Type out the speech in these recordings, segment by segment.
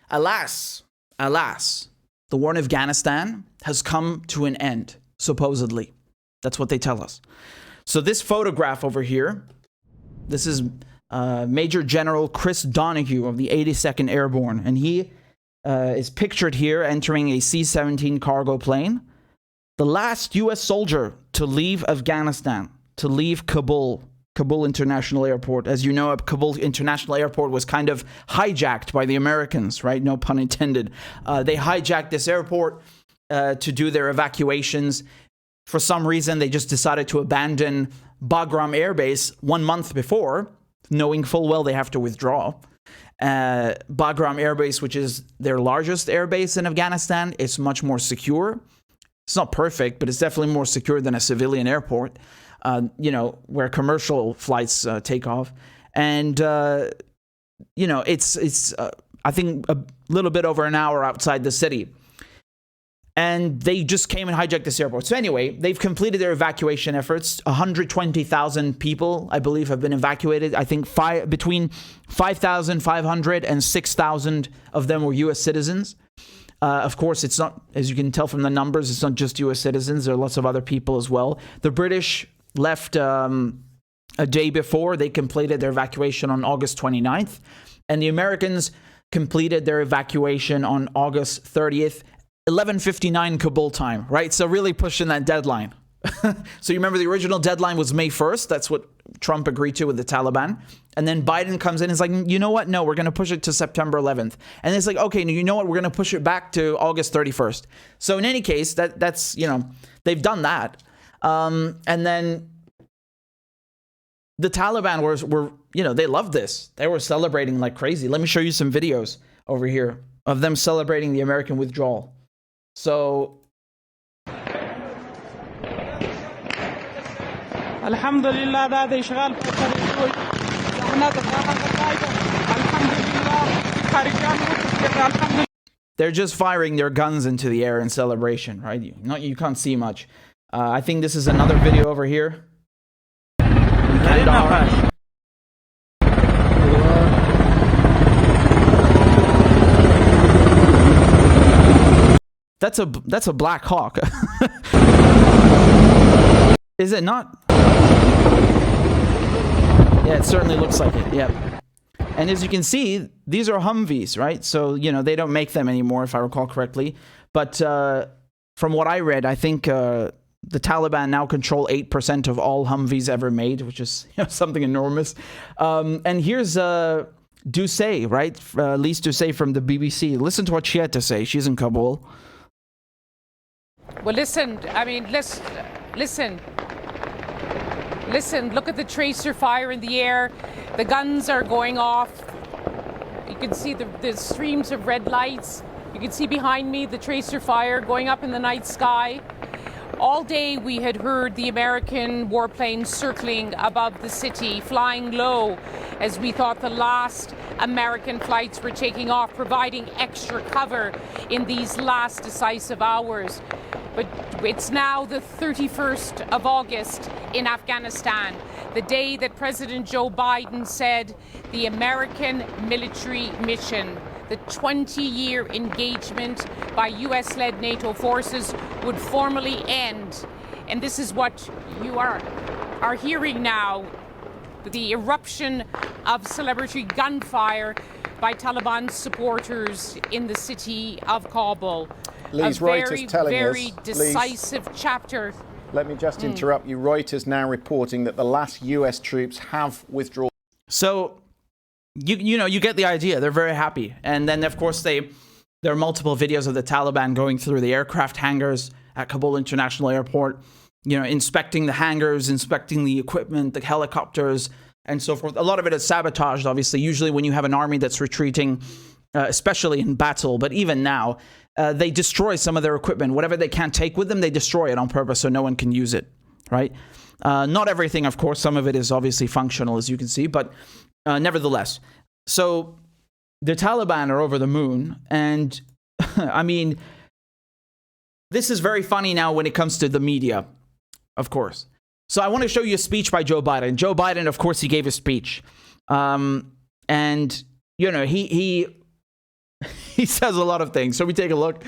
Alas, the war in Afghanistan has come to an end, supposedly. That's what they tell us. So this photograph over here, this is Major General Chris Donahue of the 82nd Airborne, and he is pictured here entering a C-17 cargo plane. The last U.S. soldier to leave Afghanistan, to leave Kabul International Airport. As you know, Kabul International Airport was kind of hijacked by the Americans, right? No pun intended. They hijacked this airport to do their evacuations. For some reason, they just decided to abandon Bagram Air Base 1 month before, knowing full well they have to withdraw. Bagram Air Base, which is their largest air base in Afghanistan, is much more secure. It's not perfect, but it's definitely more secure than a civilian airport, where commercial flights take off. And, it's I think, a little bit over an hour outside the city. And they just came and hijacked this airport. So anyway, they've completed their evacuation efforts. 120,000 people, I believe, have been evacuated. I think between 5,500 and 6,000 of them were U.S. citizens. Of course, it's not, as you can tell from the numbers, it's not just U.S. citizens. There are lots of other people as well. The British left a day before. They completed their evacuation on August 29th. And the Americans completed their evacuation on August 30th. 11:59 Kabul time, right? So really pushing that deadline. So you remember the original deadline was May 1st. That's what Trump agreed to with the Taliban. And then Biden comes in and is like, you know what? No, we're going to push it to September 11th. And it's like, okay, you know what? We're going to push it back to August 31st. So in any case, that's they've done that. And then the Taliban were they loved this. They were celebrating like crazy. Let me show you some videos over here of them celebrating the American withdrawal. So, they're just firing their guns into the air in celebration, right? You can't see much. I think this is another video over here. That's a Black Hawk. Is it not? Yeah, it certainly looks like it. Yep. And as you can see, these are Humvees, right? So, they don't make them anymore, if I recall correctly. But from what I read, I think the Taliban now control 8% of all Humvees ever made, which is something enormous. And here's Doucet, right? Lise Doucet from the BBC. Listen to what she had to say. She's in Kabul. Well, listen, listen, look at the tracer fire in the air. The guns are going off. You can see the streams of red lights. You can see behind me the tracer fire going up in the night sky. All day we had heard the American warplanes circling above the city, flying low as we thought the last American flights were taking off, providing extra cover in these last decisive hours. But it's now the 31st of August in Afghanistan, the day that President Joe Biden said the American military mission, the 20-year engagement by US-led NATO forces would formally end. And this is what you are hearing now, the eruption of celebratory gunfire by Taliban supporters in the city of Kabul. Lise, Reuters telling us, very decisive chapter. Let me just interrupt you. Reuters now reporting that the last US troops have withdrawn. So, you get the idea. They're very happy. And then, of course, there are multiple videos of the Taliban going through the aircraft hangars at Kabul International Airport, inspecting the hangars, inspecting the equipment, the helicopters, and so forth. A lot of it is sabotaged, obviously. Usually when you have an army that's retreating, especially in battle, but even now, they destroy some of their equipment. Whatever they can't take with them, they destroy it on purpose so no one can use it, right? Not everything, of course. Some of it is obviously functional, as you can see, but nevertheless. So the Taliban are over the moon, and I mean, this is very funny now when it comes to the media, of course. So I want to show you a speech by Joe Biden. Joe Biden, of course, he gave a speech. And, he he says a lot of things. So we take a look.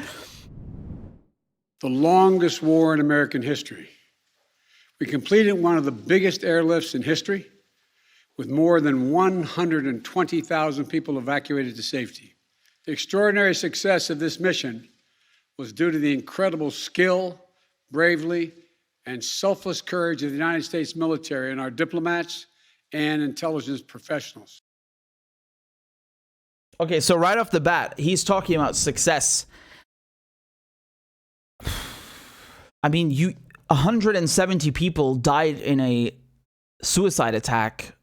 The longest war in American history. We completed one of the biggest airlifts in history, with more than 120,000 people evacuated to safety. The extraordinary success of this mission was due to the incredible skill, bravery, and selfless courage of the United States military and our diplomats and intelligence professionals. Okay, so right off the bat, he's talking about success. I mean, 170 people died in a suicide attack.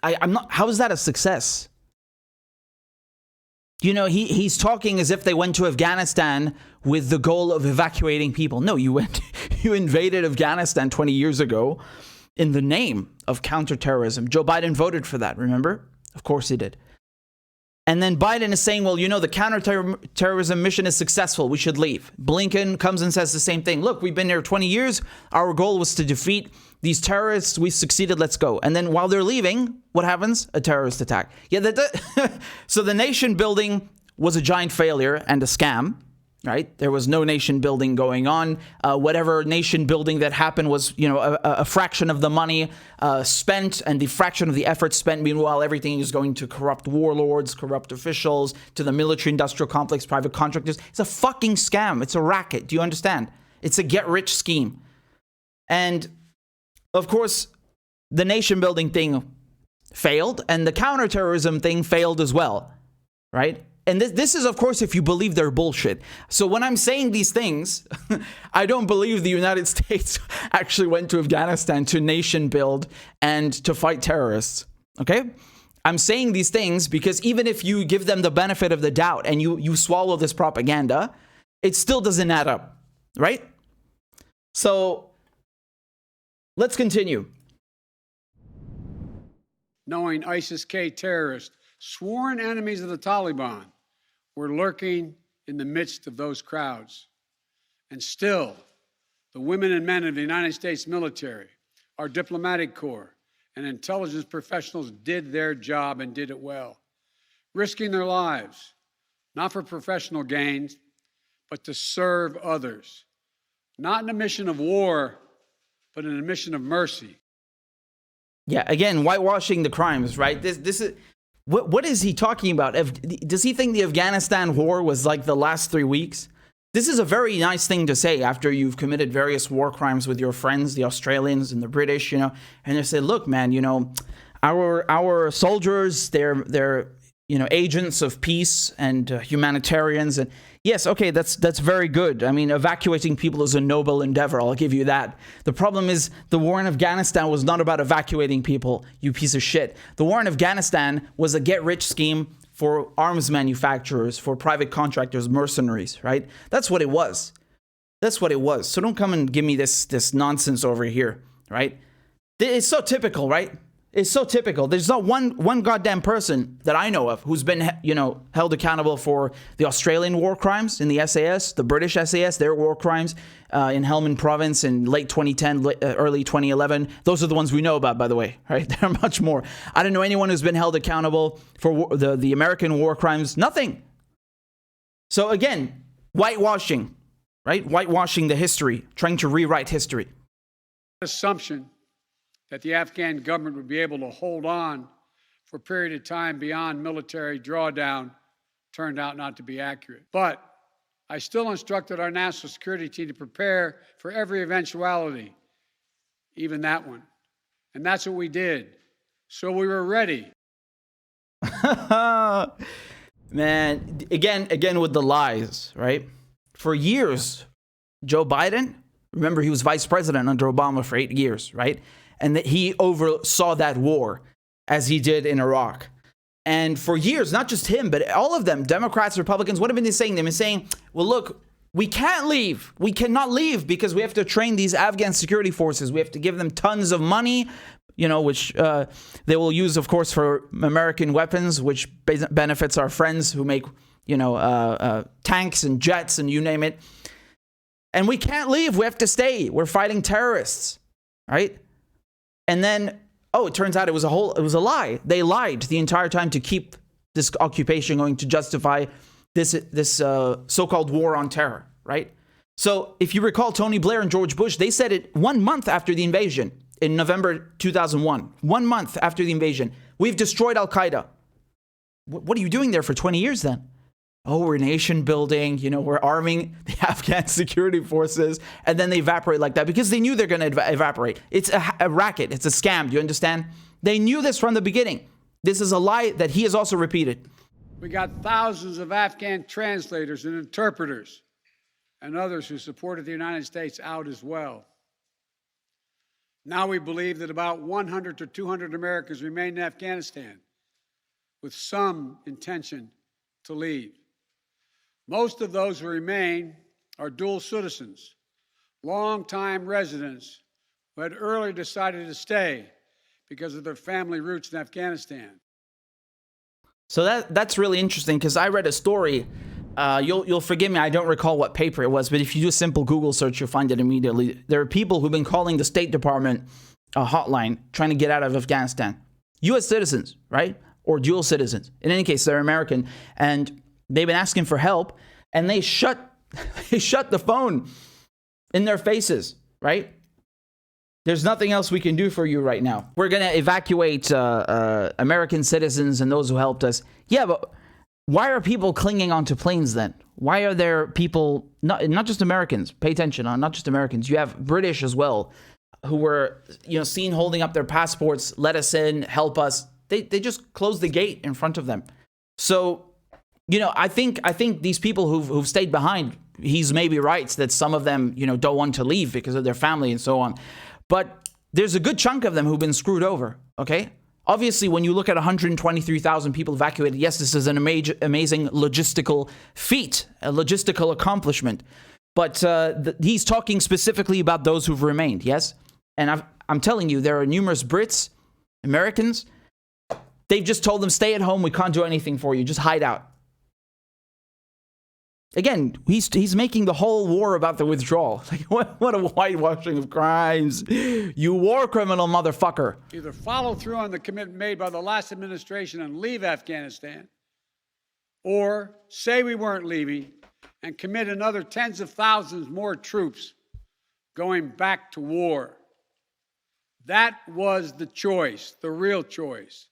I'm not. How is that a success? You know, he's talking as if they went to Afghanistan with the goal of evacuating people. No, you invaded Afghanistan 20 years ago in the name of counterterrorism. Joe Biden voted for that, remember? Of course he did. And then Biden is saying, well, you know, the counterterrorism mission is successful. We should leave. Blinken comes and says the same thing. Look, we've been here 20 years. Our goal was to defeat these terrorists. We succeeded. Let's go. And then while they're leaving, what happens? A terrorist attack. Yeah. So the nation building was a giant failure and a scam. Right? There was no nation building going on. Whatever nation building that happened was, you know, a fraction of the money spent and the fraction of the effort spent. Meanwhile, everything is going to corrupt warlords, corrupt officials, to the military-industrial complex, private contractors. It's a fucking scam. It's a racket. Do you understand? It's a get-rich scheme. And, of course, the nation building thing failed, and the counterterrorism thing failed as well. Right? And this is, of course, if you believe they're bullshit. So when I'm saying these things, I don't believe the United States actually went to Afghanistan to nation build and to fight terrorists. Okay? I'm saying these things because even if you give them the benefit of the doubt and you swallow this propaganda, it still doesn't add up. Right? So let's continue. Knowing ISIS-K terrorists, sworn enemies of the Taliban, were lurking in the midst of those crowds. And still, the women and men of the United States military, our diplomatic corps, and intelligence professionals did their job and did it well, risking their lives, not for professional gains, but to serve others, not in a mission of war, but in a mission of mercy. Yeah, again, whitewashing the crimes, right? This is... What is he talking about? Does he think the Afghanistan war was like the last 3 weeks? This is a very nice thing to say after you've committed various war crimes with your friends, the Australians and the British, you know, and they say, look, man, you know, our soldiers, they're you know, agents of peace and humanitarians. And yes, okay, that's very good. I mean, evacuating people is a noble endeavor. I'll give you that. The problem is the war in Afghanistan was not about evacuating people, you piece of shit. The war in Afghanistan was a get-rich scheme for arms manufacturers, for private contractors, mercenaries, right? That's what it was. That's what it was. So don't come and give me this nonsense over here, right? It's so typical, right? It's so typical. There's not one goddamn person that I know of who's been, you know, held accountable for the Australian war crimes in the SAS, the British SAS, their war crimes in Helmand province in late 2010, early 2011. Those are the ones we know about, by the way, right? There are much more. I don't know anyone who's been held accountable for the American war crimes. Nothing. So again, whitewashing, right? Whitewashing the history, trying to rewrite history. Assumption that the Afghan government would be able to hold on for a period of time beyond military drawdown turned out not to be accurate. But I still instructed our national security team to prepare for every eventuality, even that one. And that's what we did. So we were ready. Man, again with the lies, right? For years, Joe Biden, remember he was vice president under Obama for 8 years, right? And that he oversaw that war as he did in Iraq. And for years, not just him, but all of them, Democrats, Republicans, what have they been saying? They've been saying, well, look, we can't leave. We cannot leave because we have to train these Afghan security forces. We have to give them tons of money, you know, which they will use, of course, for American weapons, which benefits our friends who make, you know, tanks and jets and you name it. And we can't leave. We have to stay. We're fighting terrorists, right? And then, oh, it turns out it was a lie. They lied the entire time to keep this occupation going to justify this so-called war on terror, right? So if you recall, Tony Blair and George Bush, they said it 1 month after the invasion in November 2001. 1 month after the invasion, we've destroyed Al-Qaeda. What are you doing there for 20 years then? Oh, we're nation building, we're arming the Afghan security forces, and then they evaporate like that because they knew they're going to evaporate. It's a racket. It's a scam. Do you understand? They knew this from the beginning. This is a lie that he has also repeated. We got thousands of Afghan translators and interpreters and others who supported the United States out as well. Now we believe that about 100 to 200 Americans remain in Afghanistan with some intention to leave. Most of those who remain are dual citizens, long-time residents who had earlier decided to stay because of their family roots in Afghanistan. So that's really interesting because I read a story. You'll forgive me, I don't recall what paper it was, but if you do a simple Google search, you'll find it immediately. There are people who've been calling the State Department hotline trying to get out of Afghanistan. U.S. citizens, right? Or dual citizens. In any case, they're American, and they've been asking for help, and they shut the phone in their faces, right? There's nothing else we can do for you right now. We're going to evacuate American citizens and those who helped us. Yeah, but why are people clinging onto planes then? Why are there people, not just Americans, pay attention, not just Americans, you have British as well, who were seen holding up their passports, let us in, help us. They just closed the gate in front of them. So, I think these people who've stayed behind, he's maybe right that some of them, don't want to leave because of their family and so on. But there's a good chunk of them who've been screwed over, okay? Obviously, when you look at 123,000 people evacuated, yes, this is an amazing logistical feat, a logistical accomplishment. But he's talking specifically about those who've remained, yes? And I'm telling you, there are numerous Brits, Americans, they've just told them, stay at home, we can't do anything for you, just hide out. Again, he's making the whole war about the withdrawal. Like, what a whitewashing of crimes. You war criminal motherfucker. Either follow through on the commitment made by the last administration and leave Afghanistan, or say we weren't leaving and commit another tens of thousands more troops going back to war. That was the choice, the real choice.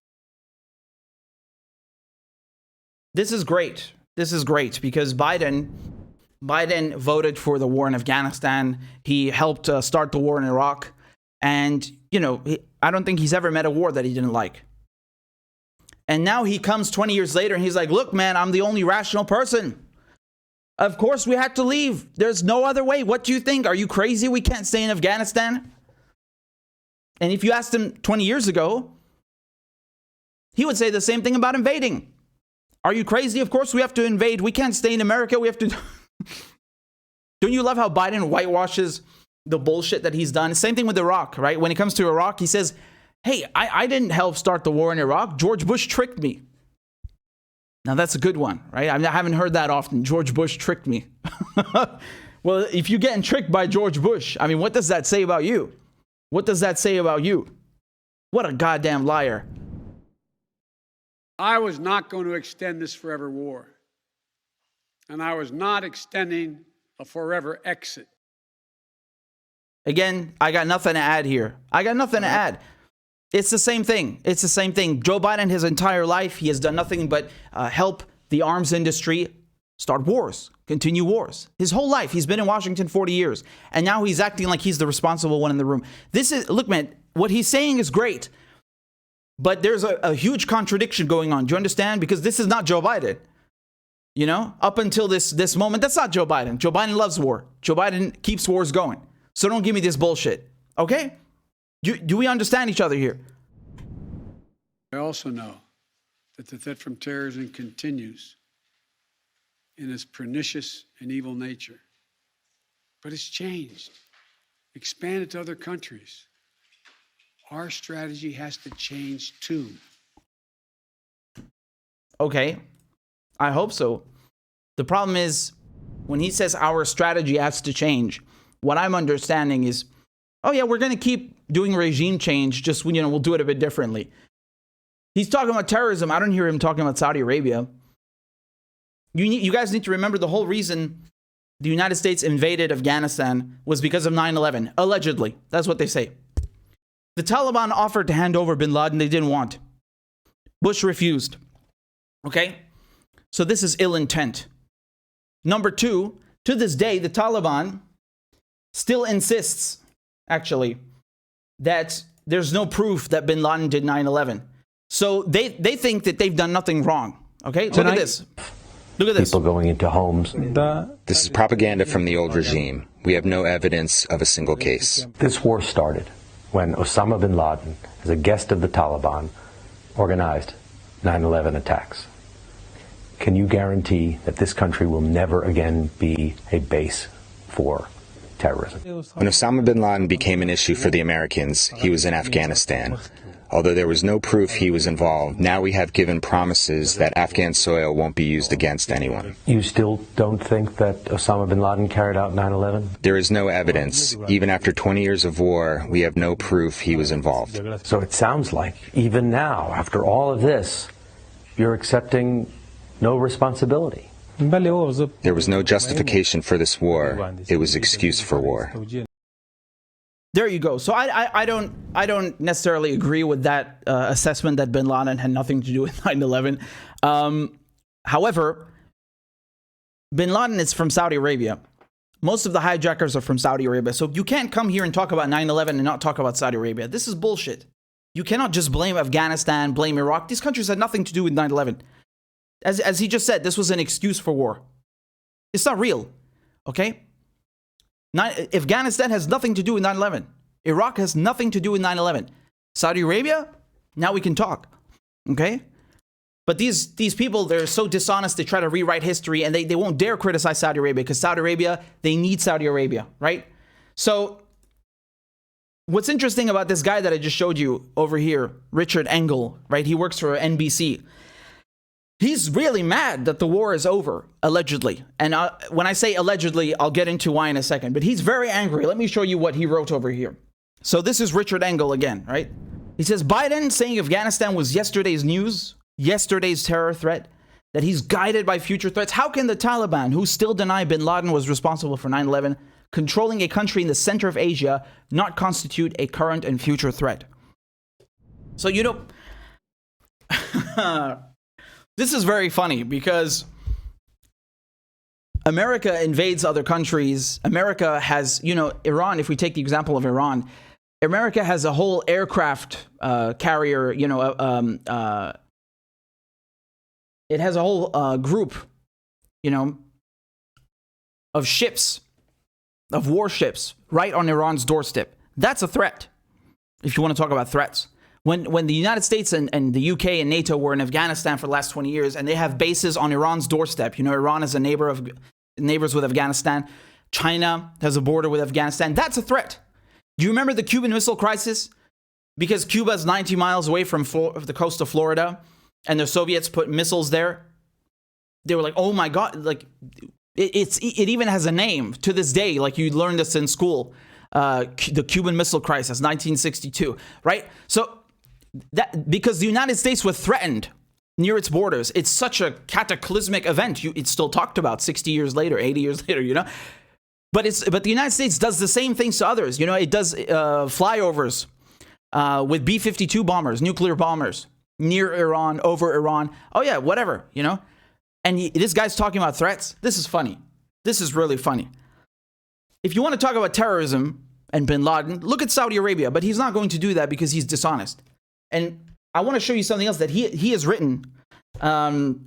This is great. This is great because Biden voted for the war in Afghanistan. He helped start the war in Iraq. And, I don't think he's ever met a war that he didn't like. And now he comes 20 years later and he's like, look, man, I'm the only rational person. Of course we had to leave. There's no other way. What do you think? Are you crazy? We can't stay in Afghanistan. And if you asked him 20 years ago, he would say the same thing about invading. Are you crazy? Of course we have to invade. We can't stay in America. We have to. Don't you love how Biden whitewashes the bullshit that he's done? Same thing with Iraq, right? When it comes to Iraq, he says, hey, I didn't help start the war in Iraq. George Bush tricked me. Now that's a good one, right? I haven't heard that often. George Bush tricked me. Well, if you're getting tricked by George Bush, what does that say about you? What does that say about you? What a goddamn liar. I was not going to extend this forever war. And I was not extending a forever exit. Again, I got nothing to add here. I got nothing to add. It's the same thing. It's the same thing. Joe Biden, his entire life, he has done nothing but help the arms industry start wars, continue wars. His whole life, he's been in Washington 40 years. And now he's acting like he's the responsible one in the room. Look, man, what he's saying is great. But there's a huge contradiction going on. Do you understand? Because this is not Joe Biden. Up until this moment, that's not Joe Biden. Joe Biden loves war. Joe Biden keeps wars going. So don't give me this bullshit. Okay? Do we understand each other here? I also know that the threat from terrorism continues in its pernicious and evil nature. But it's changed, expanded to other countries. Our strategy has to change too. Okay, I hope so. The problem is, when he says our strategy has to change, what I'm understanding is, oh yeah, we're going to keep doing regime change, just, we'll do it a bit differently. He's talking about terrorism. I don't hear him talking about Saudi Arabia. You guys need to remember the whole reason the United States invaded Afghanistan was because of 9/11. Allegedly. That's what they say. The Taliban offered to hand over bin Laden. They didn't want. Bush refused. Okay? So this is ill intent. Number two, to this day, the Taliban still insists, actually, that there's no proof that bin Laden did 9/11. So they think that they've done nothing wrong. Okay? Look at this. Look at this. People going into homes. This is propaganda from the old regime. We have no evidence of a single case. This war started when Osama bin Laden, as a guest of the Taliban, organized 9/11 attacks. Can you guarantee that this country will never again be a base for terrorism? When Osama bin Laden became an issue for the Americans, he was in Afghanistan. Although there was no proof he was involved, now we have given promises that Afghan soil won't be used against anyone. You still don't think that Osama bin Laden carried out 9/11? There is no evidence. Even after 20 years of war, we have no proof he was involved. So it sounds like, even now, after all of this, you're accepting no responsibility. There was no justification for this war. It was excuse for war. There you go. So I don't necessarily agree with that assessment that bin Laden had nothing to do with 9/11. However, bin Laden is from Saudi Arabia. Most of the hijackers are from Saudi Arabia. So you can't come here and talk about 9/11 and not talk about Saudi Arabia. This is bullshit. You cannot just blame Afghanistan, blame Iraq. These countries had nothing to do with 9/11. As he just said, this was an excuse for war. It's not real. Okay? Afghanistan has nothing to do with 9/11. Iraq has nothing to do with 9/11. Saudi Arabia, now we can talk. Okay? But these people, they're so dishonest, they try to rewrite history, and they won't dare criticize Saudi Arabia, because Saudi Arabia, they need Saudi Arabia, right? So what's interesting about this guy that I just showed you over here, Richard Engel, right? He works for NBC. He's really mad that the war is over, allegedly. And when I say allegedly, I'll get into why in a second. But he's very angry. Let me show you what he wrote over here. So this is Richard Engel again, right? He says, Biden saying Afghanistan was yesterday's news, yesterday's terror threat, that he's guided by future threats. How can the Taliban, who still deny bin Laden was responsible for 9/11, controlling a country in the center of Asia, not constitute a current and future threat? So, you know... This is very funny, because America invades other countries. America has, you know, Iran, if we take the example of Iran, America has a whole aircraft carrier, you know, it has a whole group, you know, of ships, of warships, right on Iran's doorstep. That's a threat, if you want to talk about threats. When the United States and the UK and NATO were in Afghanistan for the last 20 years, and they have bases on Iran's doorstep. You know, Iran is a neighbors with Afghanistan. China has a border with Afghanistan. That's a threat. Do you remember the Cuban Missile Crisis? Because Cuba is 90 miles away from the coast of Florida, and the Soviets put missiles there. They were like, oh my God, like it even has a name to this day. Like you learned this in school, the Cuban Missile Crisis, 1962, right? So that because the United States was threatened near its borders, it's such a cataclysmic event. It's still talked about 60 years later, 80 years later, you know. But the United States does the same things to others. You know, it does flyovers with B-52 bombers, nuclear bombers, near Iran, over Iran. Oh yeah, whatever, you know. And this guy's talking about threats. This is funny. This is really funny. If you want to talk about terrorism and bin Laden, look at Saudi Arabia. But he's not going to do that because he's dishonest. And I want to show you something else that he has written in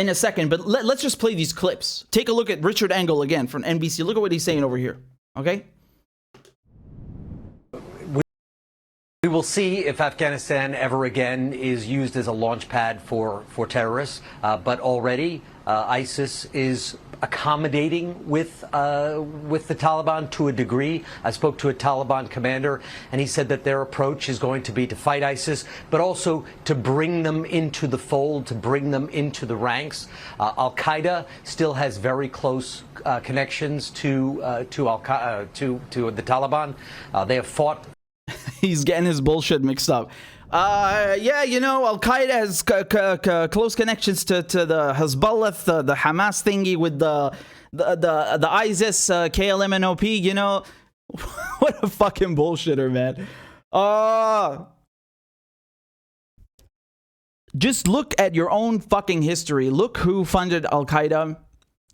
a second. But let's just play these clips. Take a look at Richard Engel again from NBC. Look at what he's saying over here. Okay? We will see if Afghanistan ever again is used as a launch pad for terrorists. But already ISIS is accommodating with the Taliban to a degree. I spoke to a Taliban commander, and he said that their approach is going to be to fight ISIS, but also to bring them into the fold, to bring them into the ranks. Al-Qaeda still has very close connections to the Taliban. They have fought. He's getting his bullshit mixed up. Yeah, you know, Al-Qaeda has close connections to the Hezbollah, the Hamas thingy with the ISIS, KLMNOP, you know. What a fucking bullshitter, man. Just look at your own fucking history. Look who funded Al-Qaeda,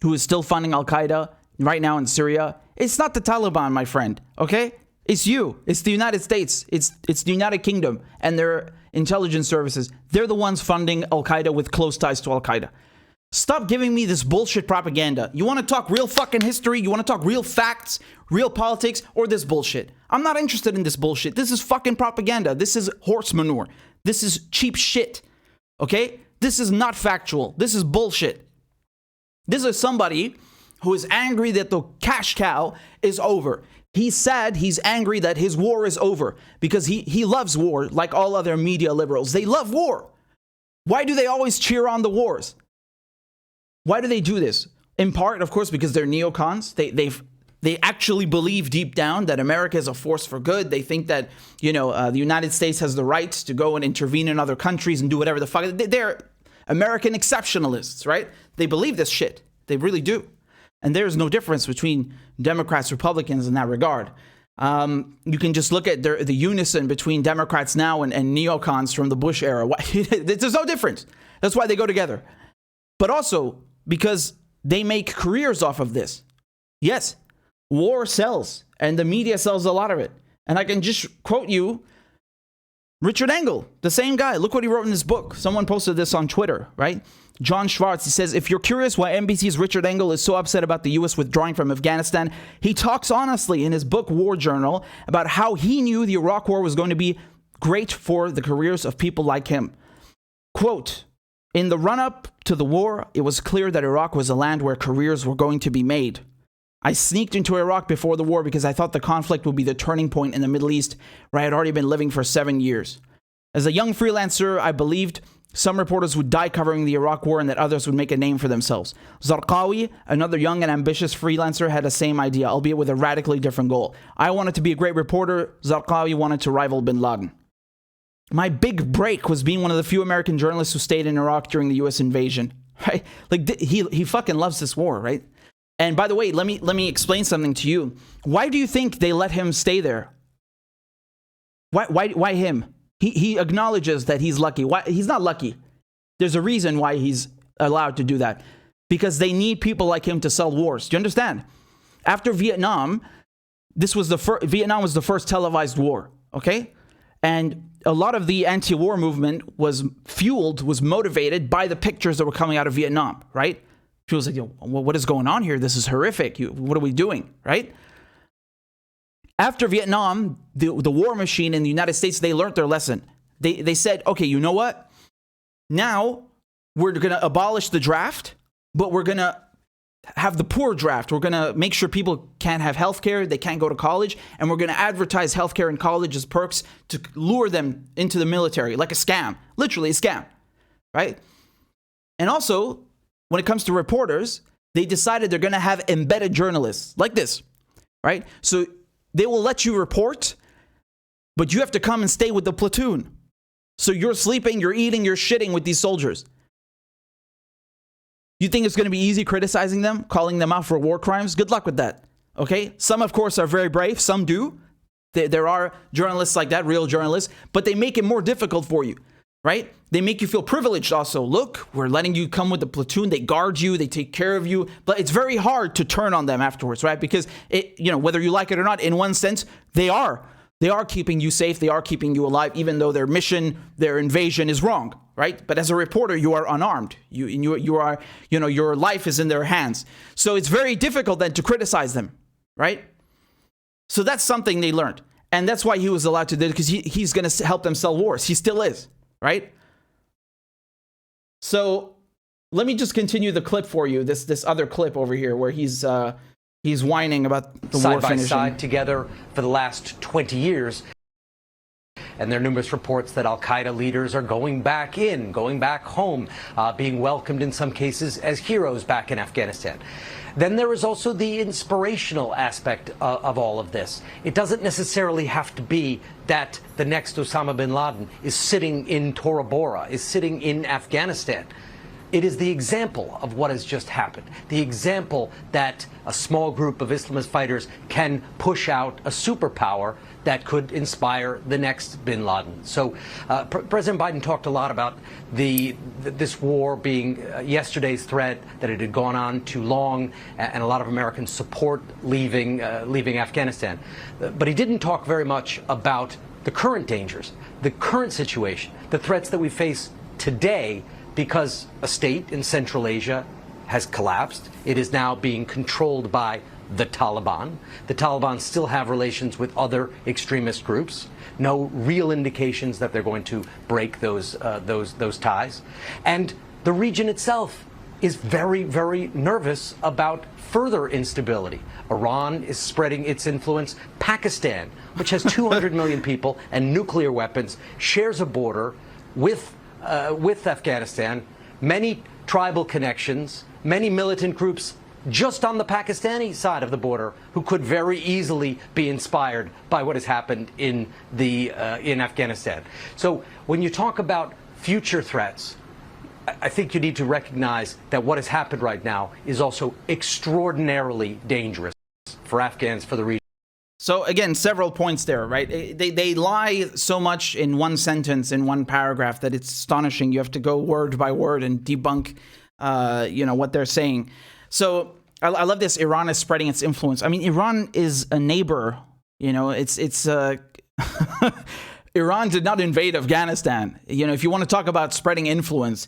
who is still funding Al-Qaeda right now in Syria. It's not the Taliban, my friend, okay? It's you. It's the United States. It's the United Kingdom and their intelligence services. They're the ones funding Al-Qaeda with close ties to Al-Qaeda. Stop giving me this bullshit propaganda. You want to talk real fucking history? You want to talk real facts, real politics, or this bullshit? I'm not interested in this bullshit. This is fucking propaganda. This is horse manure. This is cheap shit. Okay? This is not factual. This is bullshit. This is somebody who is angry that the cash cow is over. He's sad, he's angry that his war is over because he loves war like all other media liberals. They love war. Why do they always cheer on the wars? Why do they do this? In part, of course, because they're neocons. They actually believe deep down that America is a force for good. They think that, you know, the United States has the right to go and intervene in other countries and do whatever the fuck. They're American exceptionalists, right? They believe this shit. They really do. And there's no difference between Democrats, Republicans in that regard. You can just look at the unison between Democrats now and neocons from the Bush era. There's no difference. That's why they go together. But also because they make careers off of this. Yes, war sells, and the media sells a lot of it. And I can just quote you Richard Engel, the same guy. Look what he wrote in his book. Someone posted this on Twitter, right? John Schwartz, he says, if you're curious why NBC's Richard Engel is so upset about the U.S. withdrawing from Afghanistan, he talks honestly in his book War Journal about how he knew the Iraq War was going to be great for the careers of people like him. Quote, in the run-up to the war, it was clear that Iraq was a land where careers were going to be made. I sneaked into Iraq before the war because I thought the conflict would be the turning point in the Middle East, where I had already been living for 7 years. As a young freelancer, I believed some reporters would die covering the Iraq war and that others would make a name for themselves. Zarqawi, another young and ambitious freelancer, had the same idea, albeit with a radically different goal. I wanted to be a great reporter. Zarqawi wanted to rival bin Laden. My big break was being one of the few American journalists who stayed in Iraq during the U.S. invasion. Right? Like he fucking loves this war, right? And by the way, let me explain something to you. Why do you think they let him stay there? Why him? He acknowledges that he's lucky. Why? He's not lucky. There's a reason why he's allowed to do that. Because they need people like him to sell wars. Do you understand? After Vietnam, Vietnam was the first televised war, okay? And a lot of the anti-war movement was motivated by the pictures that were coming out of Vietnam, right? She was like, well, what is going on here? This is horrific. What are we doing, right? After Vietnam, the war machine in the United States, they learned their lesson. They said, okay, you know what? Now we're going to abolish the draft, but we're going to have the poor draft. We're going to make sure people can't have health care, they can't go to college, and we're going to advertise health care and college as perks to lure them into the military, like a scam, literally a scam, right? And also, when it comes to reporters, they decided they're going to have embedded journalists like this, right? So they will let you report, but you have to come and stay with the platoon. So you're sleeping, you're eating, you're shitting with these soldiers. You think it's going to be easy criticizing them, calling them out for war crimes? Good luck with that, okay? Some, of course, are very brave. Some do. There are journalists like that, real journalists, but they make it more difficult for you, right? They make you feel privileged also. Look, we're letting you come with the platoon. They guard you. They take care of you. But it's very hard to turn on them afterwards, right? Because, whether you like it or not, in one sense, they are keeping you safe. They are keeping you alive, even though their mission, their invasion is wrong, right? But as a reporter, you are unarmed. You are, your life is in their hands. So it's very difficult then to criticize them, right? So that's something they learned. And that's why he was allowed to do it, because he's going to help them sell wars. He still is, right? So let me just continue the clip for you. This other clip over here where he's whining about the war finishing. Side by side together for the last 20 years. and there are numerous reports that al-Qaeda leaders are going back home, being welcomed in some cases as heroes back in Afghanistan. Then there is also the inspirational aspect of all of this. It doesn't necessarily have to be that the next Osama bin Laden is sitting in Tora Bora, is sitting in Afghanistan. It is the example of what has just happened, the example that a small group of Islamist fighters can push out a superpower that could inspire the next bin Laden. So President Biden talked a lot about this war being yesterday's threat, that it had gone on too long, and a lot of Americans support leaving Afghanistan. But he didn't talk very much about the current dangers, the current situation, the threats that we face today, because a state in Central Asia has collapsed. It is now being controlled by the Taliban. The Taliban still have relations with other extremist groups. No real indications that they're going to break those ties. And the region itself is very, very nervous about further instability. Iran is spreading its influence. Pakistan, which has 200 million people and nuclear weapons, shares a border with Afghanistan, many tribal connections, many militant groups just on the Pakistani side of the border who could very easily be inspired by what has happened in Afghanistan. So when you talk about future threats, I think you need to recognize that what has happened right now is also extraordinarily dangerous for Afghans, for the region. So again, several points there, right? They lie so much in one sentence, in one paragraph, that it's astonishing. You have to go word by word and debunk, what they're saying. So I love this. Iran is spreading its influence. I mean, Iran is a neighbor. Iran did not invade Afghanistan. If you want to talk about spreading influence,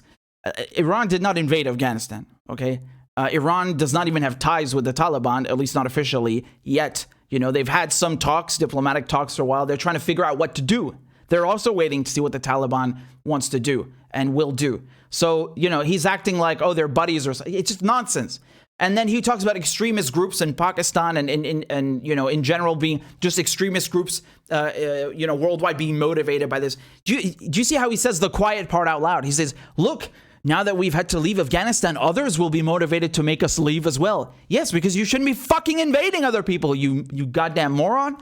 Iran did not invade Afghanistan. Okay, Iran does not even have ties with the Taliban, at least not officially yet. They've had some talks, diplomatic talks for a while. They're trying to figure out what to do. They're also waiting to see what the Taliban wants to do and will do. So, he's acting like, oh, they're buddies or something. It's just nonsense. And then he talks about extremist groups in Pakistan and in general being just extremist groups, worldwide being motivated by this. Do you see how he says the quiet part out loud? He says, look, now that we've had to leave Afghanistan, others will be motivated to make us leave as well. Yes, because you shouldn't be fucking invading other people, you goddamn moron.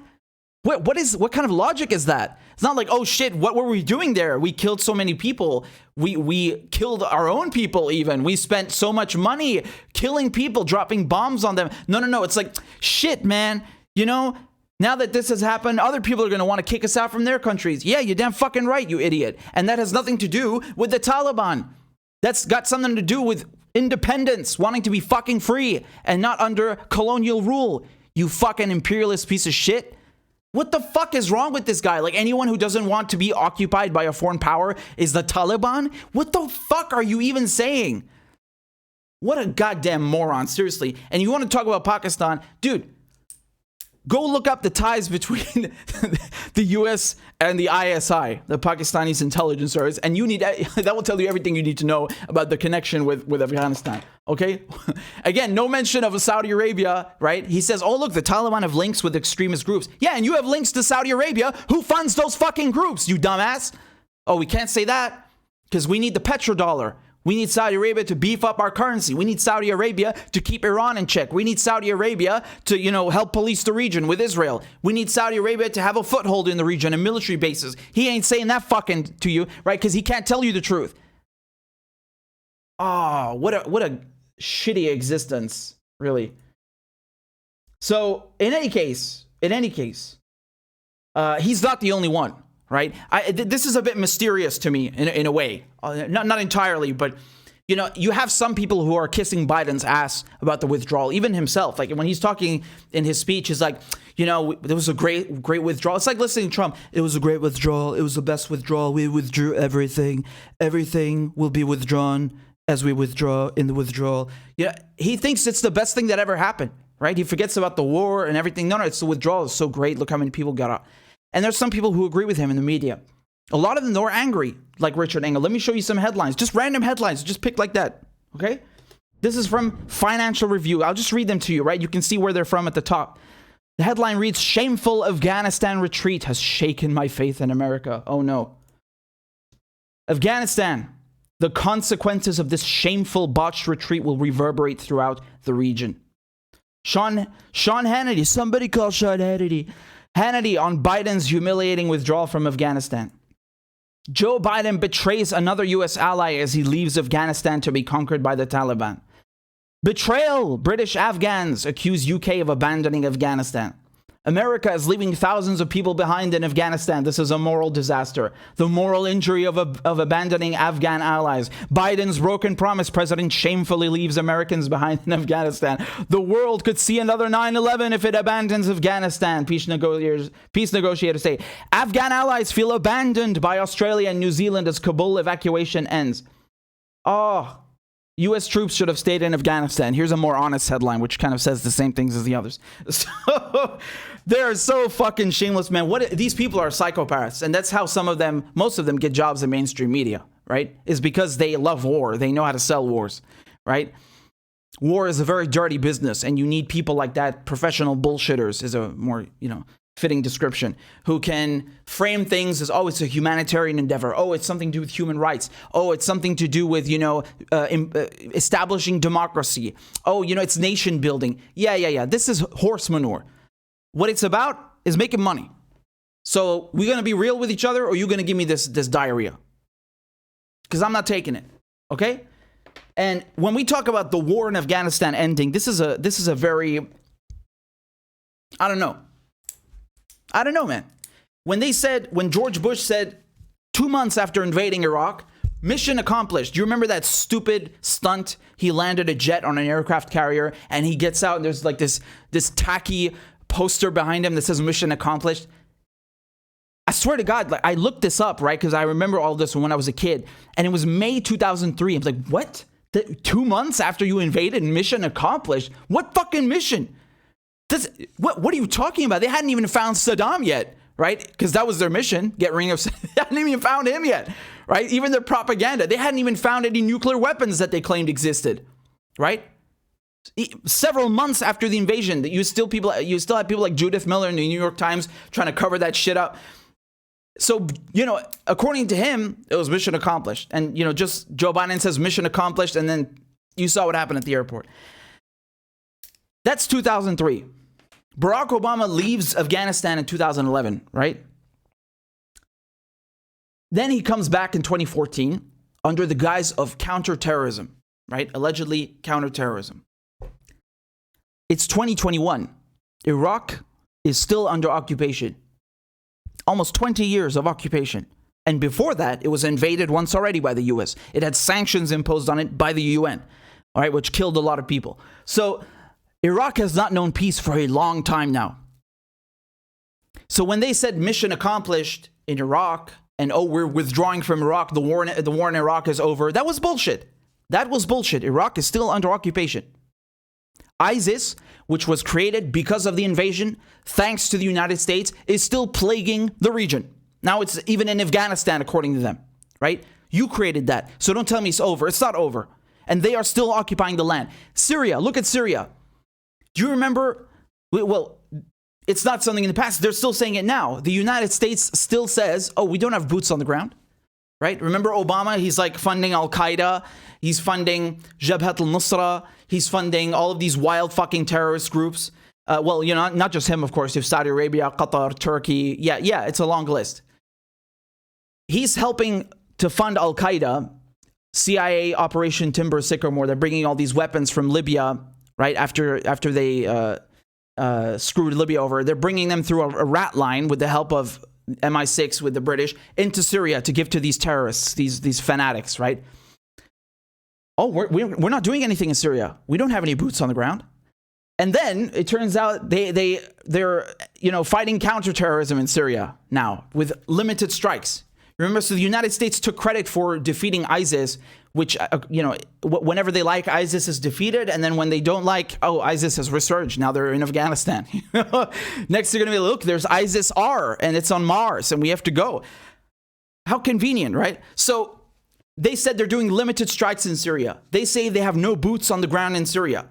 What kind of logic is that? It's not like, oh shit, what were we doing there? We killed so many people. We killed our own people even. We spent so much money killing people, dropping bombs on them. No. It's like, shit, man. Now that this has happened, other people are going to want to kick us out from their countries. Yeah, you're damn fucking right, you idiot. And that has nothing to do with the Taliban. That's got something to do with independence, wanting to be fucking free and not under colonial rule. You fucking imperialist piece of shit. What the fuck is wrong with this guy? Like, anyone who doesn't want to be occupied by a foreign power is the Taliban? What the fuck are you even saying? What a goddamn moron, seriously. And you want to talk about Pakistan? Dude, go look up the ties between the US and the ISI, the Pakistani intelligence service, and that will tell you everything you need to know about the connection with Afghanistan. Okay? Again, no mention of Saudi Arabia, right? He says, oh, look, the Taliban have links with extremist groups. Yeah, and you have links to Saudi Arabia. Who funds those fucking groups, you dumbass? Oh, we can't say that because we need the petrodollar. We need Saudi Arabia to beef up our currency. We need Saudi Arabia to keep Iran in check. We need Saudi Arabia to, help police the region with Israel. We need Saudi Arabia to have a foothold in the region and military bases. He ain't saying that fucking to you, right? Because he can't tell you the truth. Oh, what a shitty existence, really. So, in any case, he's not the only one. Right? This is a bit mysterious to me in a way. Not entirely, but, you have some people who are kissing Biden's ass about the withdrawal, even himself. Like when he's talking in his speech, he's like, there was a great withdrawal. It's like listening to Trump. It was a great withdrawal. It was the best withdrawal. We withdrew everything. Everything will be withdrawn as we withdraw in the withdrawal. He thinks it's the best thing that ever happened, right? He forgets about the war and everything. No, it's the withdrawal. It's so great. Look how many people got out. And there's some people who agree with him in the media. A lot of them are angry, like Richard Engel. Let me show you some headlines. Just random headlines. Just pick like that. Okay? This is from Financial Review. I'll just read them to you, right? You can see where they're from at the top. The headline reads, "Shameful Afghanistan retreat has shaken my faith in America." Oh no. Afghanistan. The consequences of this shameful botched retreat will reverberate throughout the region. Sean Hannity. Somebody call Sean Hannity. Hannity on Biden's humiliating withdrawal from Afghanistan. Joe Biden betrays another U.S. ally as he leaves Afghanistan to be conquered by the Taliban. Betrayal! British Afghans accuse UK of abandoning Afghanistan. America is leaving thousands of people behind in Afghanistan. This is a moral disaster. The moral injury of abandoning Afghan allies. Biden's broken promise. President shamefully leaves Americans behind in Afghanistan. The world could see another 9/11 if it abandons Afghanistan. Peace negotiators say. Afghan allies feel abandoned by Australia and New Zealand as Kabul evacuation ends. Oh, U.S. troops should have stayed in Afghanistan. Here's a more honest headline, which kind of says the same things as the others. So, they're so fucking shameless, man. These people are psychopaths. And that's how most of them get jobs in mainstream media, right? Is because they love war. They know how to sell wars, right? War is a very dirty business. And you need people like that. Professional bullshitters is a more, fitting description, who can frame things as, oh, it's a humanitarian endeavor. Oh, it's something to do with human rights. Oh, it's something to do with, establishing democracy. Oh, it's nation building. Yeah. This is horse manure. What it's about is making money. So we're going to be real with each other, or you're going to give me this diarrhea? Because I'm not taking it. Okay? And when we talk about the war in Afghanistan ending, this is a very, I don't know, man. When George Bush said 2 months after invading Iraq, mission accomplished. Do you remember that stupid stunt? He landed a jet on an aircraft carrier and he gets out and there's like this tacky poster behind him that says mission accomplished. I swear to God, like, I looked this up, right? Because I remember all this when I was a kid, and it was May 2003. I was like, what? 2 months after you invaded, mission accomplished? What fucking mission? What are you talking about? They hadn't even found Saddam yet, right? Because that was their mission, get rid of Saddam. They hadn't even found him yet, right? Even their propaganda. They hadn't even found any nuclear weapons that they claimed existed, right? Several months after the invasion, you still had people like Judith Miller in the New York Times trying to cover that shit up. So, according to him, it was mission accomplished. And, just Joe Biden says mission accomplished, and then you saw what happened at the airport. That's 2003. Barack Obama leaves Afghanistan in 2011, right? Then he comes back in 2014 under the guise of counterterrorism, right? Allegedly counterterrorism. It's 2021. Iraq is still under occupation. Almost 20 years of occupation. And before that, it was invaded once already by the US. It had sanctions imposed on it by the UN, all right, which killed a lot of people. So Iraq has not known peace for a long time now. So when they said mission accomplished in Iraq, and we're withdrawing from Iraq, the war in Iraq is over, that was bullshit. That was bullshit. Iraq is still under occupation. ISIS, which was created because of the invasion, thanks to the United States, is still plaguing the region. Now it's even in Afghanistan, according to them, right? You created that. So don't tell me it's over. It's not over. And they are still occupying the land. Syria, look at Syria. Do you remember? Well, it's not something in the past. They're still saying it now. The United States still says, oh, we don't have boots on the ground, right? Remember Obama? He's like funding Al-Qaeda. He's funding Jabhat al-Nusra. He's funding all of these wild fucking terrorist groups. Well, not just him, of course. You have Saudi Arabia, Qatar, Turkey. Yeah, it's a long list. He's helping to fund Al-Qaeda, CIA Operation Timber Sycamore. They're bringing all these weapons from Libya, right? After they screwed Libya over, they're bringing them through a rat line with the help of MI6 with the British into Syria to give to these terrorists, these fanatics, right? Oh, we're not doing anything in Syria. We don't have any boots on the ground. And then it turns out they're fighting counterterrorism in Syria now with limited strikes. Remember, so the United States took credit for defeating ISIS, which whenever they like, ISIS is defeated, and then when they don't like, oh, ISIS has resurged. Now they're in Afghanistan. Next, they're gonna be, look, there's ISIS-R, and it's on Mars, and we have to go. How convenient, right? So they said they're doing limited strikes in Syria. They say they have no boots on the ground in Syria.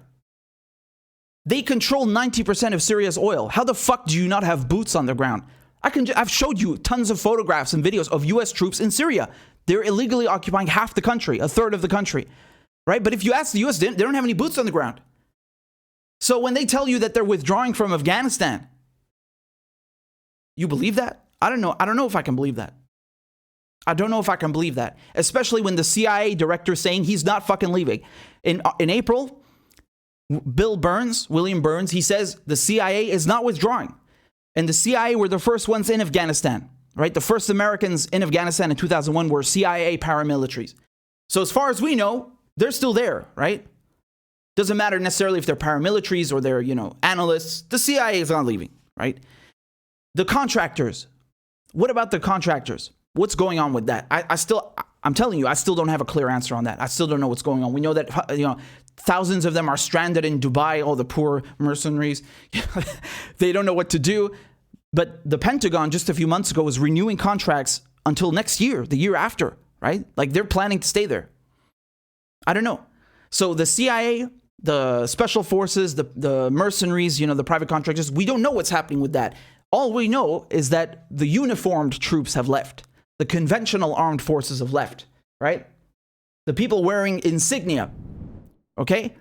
They control 90% of Syria's oil. How the fuck do you not have boots on the ground? I've showed you tons of photographs and videos of US troops in Syria. They're illegally occupying half the country, a third of the country, right? But if you ask the US, they don't have any boots on the ground. So when they tell you that they're withdrawing from Afghanistan, you believe that? I don't know. I don't know if I can believe that. I don't know if I can believe that, especially when the CIA director is saying he's not fucking leaving. In April, William Burns, he says the CIA is not withdrawing. And the CIA were the first ones in Afghanistan, right? The first Americans in Afghanistan in 2001 were CIA paramilitaries. So as far as we know, they're still there, right? Doesn't matter necessarily if they're paramilitaries or they're, analysts. The CIA is not leaving, right? The contractors. What about the contractors? What's going on with that? I'm telling you, I still don't have a clear answer on that. I still don't know what's going on. We know that, thousands of them are stranded in Dubai, all the poor mercenaries. They don't know what to do. But the Pentagon just a few months ago was renewing contracts until next year, the year after, right? Like they're planning to stay there. I don't know. So the CIA, the special forces, the mercenaries, the private contractors, we don't know what's happening with that. All we know is that the uniformed troops have left. The conventional armed forces have left, right? The people wearing insignia, okay?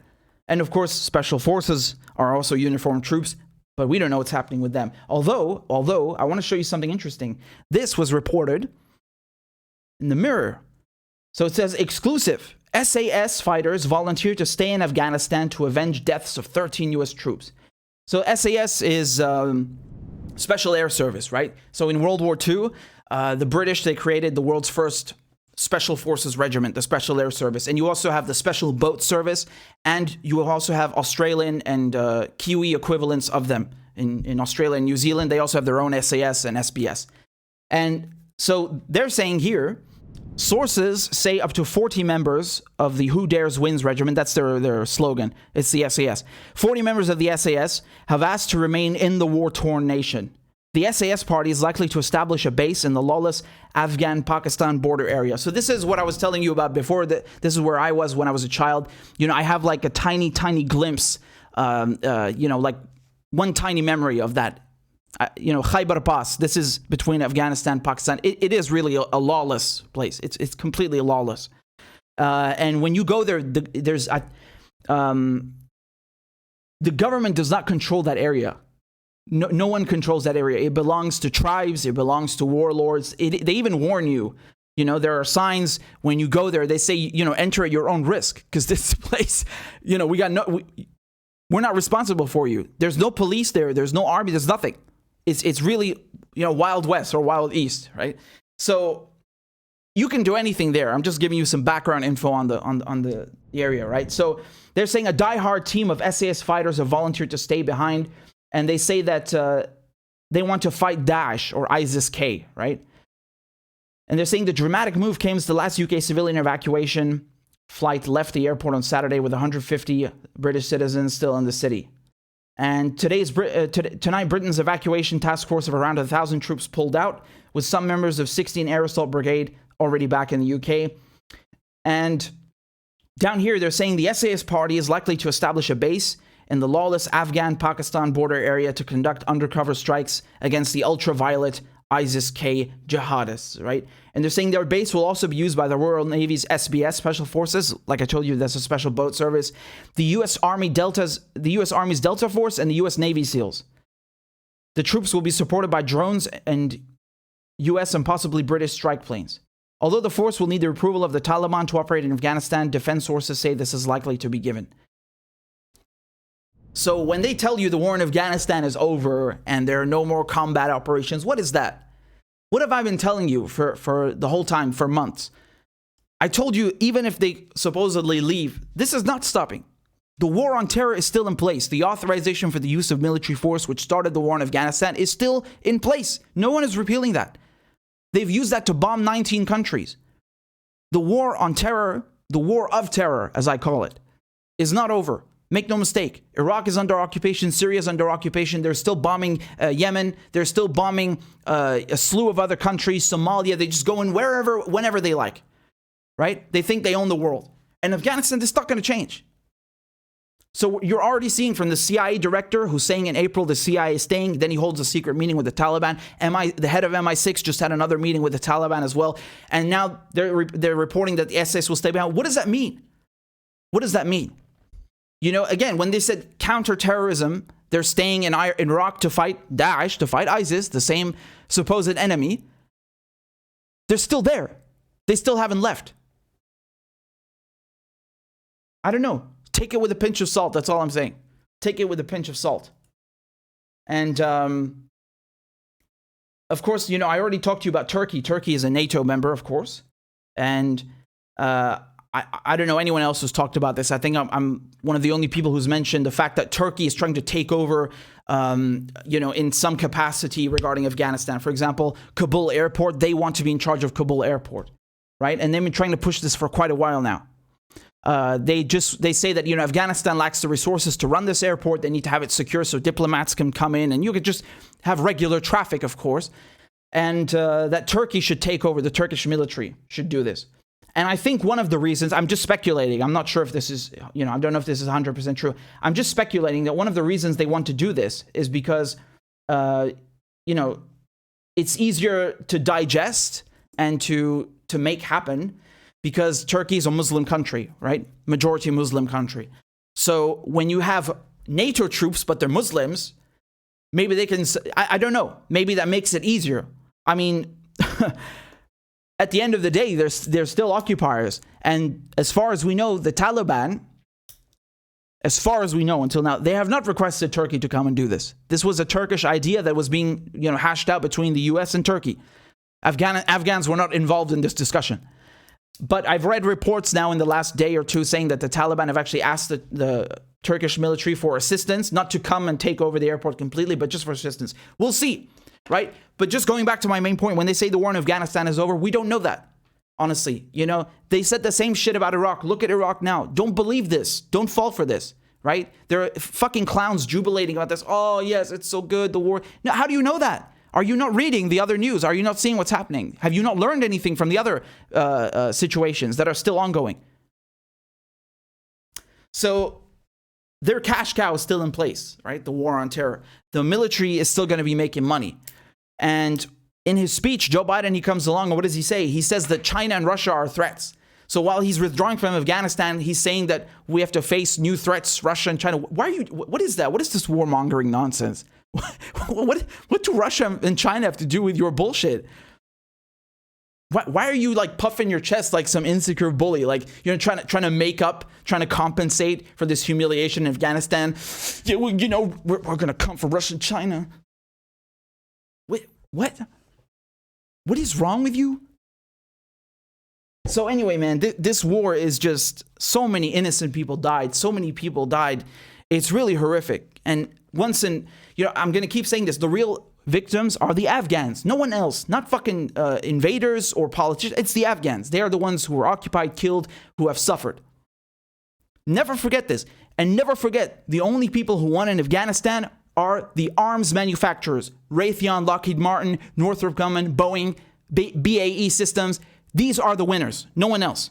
And of course, special forces are also uniformed troops, but we don't know what's happening with them. Although I want to show you something interesting. This was reported in the Mirror. So it says, exclusive. SAS fighters volunteered to stay in Afghanistan to avenge deaths of 13 U.S. troops. So SAS is Special Air Service, right? So in World War II, the British, they created the world's first Special Forces Regiment, the Special Air Service. And you also have the Special Boat Service, and you will also have Australian and Kiwi equivalents of them. In Australia and New Zealand, they also have their own SAS and SBS. And so they're saying here, sources say up to 40 members of the Who Dares Wins Regiment, that's their slogan, it's the SAS. 40 members of the SAS have asked to remain in the war-torn nation. The SAS party is likely to establish a base in the lawless Afghan-Pakistan border area. So this is what I was telling you about before. This is where I was when I was a child. I have like a tiny, tiny glimpse, like one tiny memory of that. Khyber Pass, this is between Afghanistan and Pakistan. It is really a lawless place. It's completely lawless. And when you go there, the government does not control that area. No one controls that area. It belongs to tribes. It belongs to warlords. They even warn you. There are signs when you go there. They say, enter at your own risk, because this place, we're not responsible for you. There's no police there. There's no army. There's nothing. It's really, Wild West or Wild East, right? So you can do anything there. I'm just giving you some background info on the area, right? So they're saying a diehard team of SAS fighters have volunteered to stay behind, and they say that they want to fight Daesh or ISIS-K, right? And they're saying the dramatic move came as the last UK civilian evacuation flight left the airport on Saturday with 150 British citizens still in the city. And tonight, Britain's evacuation task force of around 1,000 troops pulled out, with some members of 16 Air Assault Brigade already back in the UK. And down here, they're saying the SAS party is likely to establish a base in the lawless Afghan-Pakistan border area to conduct undercover strikes against the ultraviolet ISIS-K jihadists, right? And they're saying their base will also be used by the Royal Navy's SBS Special Forces. Like I told you, that's a special boat service. The U.S. Army's Delta Force and the U.S. Navy SEALs. The troops will be supported by drones and U.S. and possibly British strike planes. Although the force will need the approval of the Taliban to operate in Afghanistan, defense sources say this is likely to be given. So when they tell you the war in Afghanistan is over and there are no more combat operations, what is that? What have I been telling you for the whole time, for months? I told you, even if they supposedly leave, this is not stopping. The war on terror is still in place. The authorization for the use of military force, which started the war in Afghanistan, is still in place. No one is repealing that. They've used that to bomb 19 countries. The war on terror, the war of terror, as I call it, is not over. Make no mistake, Iraq is under occupation, Syria is under occupation, they're still bombing Yemen, they're still bombing a slew of other countries, Somalia, they just go in wherever, whenever they like, right? They think they own the world. And Afghanistan, this is not going to change. So you're already seeing from the CIA director who's saying in April the CIA is staying, then he holds a secret meeting with the Taliban. The head of MI6 just had another meeting with the Taliban as well. And now they're reporting that the SS will stay behind. What does that mean? What does that mean? You know, again, when they said counterterrorism, they're staying in Iraq to fight Daesh, to fight ISIS, the same supposed enemy. They're still there. They still haven't left. I don't know. Take it with a pinch of salt. That's all I'm saying. Take it with a pinch of salt. And, of course, you know, I already talked to you about Turkey. Turkey is a NATO member, of course. And I don't know anyone else who's talked about this. I think I'm one of the only people who's mentioned the fact that Turkey is trying to take over, you know, in some capacity regarding Afghanistan. For example, Kabul airport, they want to be in charge of Kabul airport, right? And they've been trying to push this for quite a while now. They say that, you know, Afghanistan lacks the resources to run this airport. They need to have it secure so diplomats can come in and you could just have regular traffic, of course. And that Turkey should take over, the Turkish military should do this. And I think one of the reasons, I'm just speculating, I'm not sure if this is, you know, I don't know if this is 100% true. I'm just speculating that one of the reasons they want to do this is because, you know, it's easier to digest and to make happen because Turkey is a Muslim country, right? Majority Muslim country. So when you have NATO troops, but they're Muslims, maybe they can, I don't know, maybe that makes it easier. I mean, at the end of the day, they're still occupiers. And as far as we know, the Taliban, as far as we know until now, they have not requested Turkey to come and do this. This was a Turkish idea that was being, you know, hashed out between the US and Turkey. Afghans were not involved in this discussion. But I've read reports now in the last day or two saying that the Taliban have actually asked the Turkish military for assistance, not to come and take over the airport completely, but just for assistance. We'll see, right? But just going back to my main point, when they say the war in Afghanistan is over, we don't know that, honestly. You know, they said the same shit about Iraq. Look at Iraq now. Don't believe this. Don't fall for this, right? There are fucking clowns jubilating about this. Oh, yes, it's so good, the war. Now, how do you know that? Are you not reading the other news? Are you not seeing what's happening? Have you not learned anything from the other situations that are still ongoing? So their cash cow is still in place, right? The war on terror. The military is still going to be making money. And in his speech, Joe Biden, he comes along, and what does he say? He says that China and Russia are threats. So while he's withdrawing from Afghanistan, he's saying that we have to face new threats, Russia and China. Why are you? What is that? What is this warmongering nonsense? What do Russia and China have to do with your bullshit? Why are you like puffing your chest like some insecure bully? Like, you know, trying to make up, trying to compensate for this humiliation in Afghanistan. Yeah, well, you know, we're going to come for Russia and China. Wait, what? What is wrong with you? So anyway, man, this war is just, so many innocent people died. So many people died. It's really horrific. And you know, I'm going to keep saying this. The real victims are the Afghans. No one else. Not fucking invaders or politicians. It's the Afghans. They are the ones who were occupied, killed, who have suffered. Never forget this. And never forget, the only people who won in Afghanistan are the arms manufacturers. Raytheon, Lockheed Martin, Northrop Grumman, Boeing, BAE Systems. These are the winners. No one else.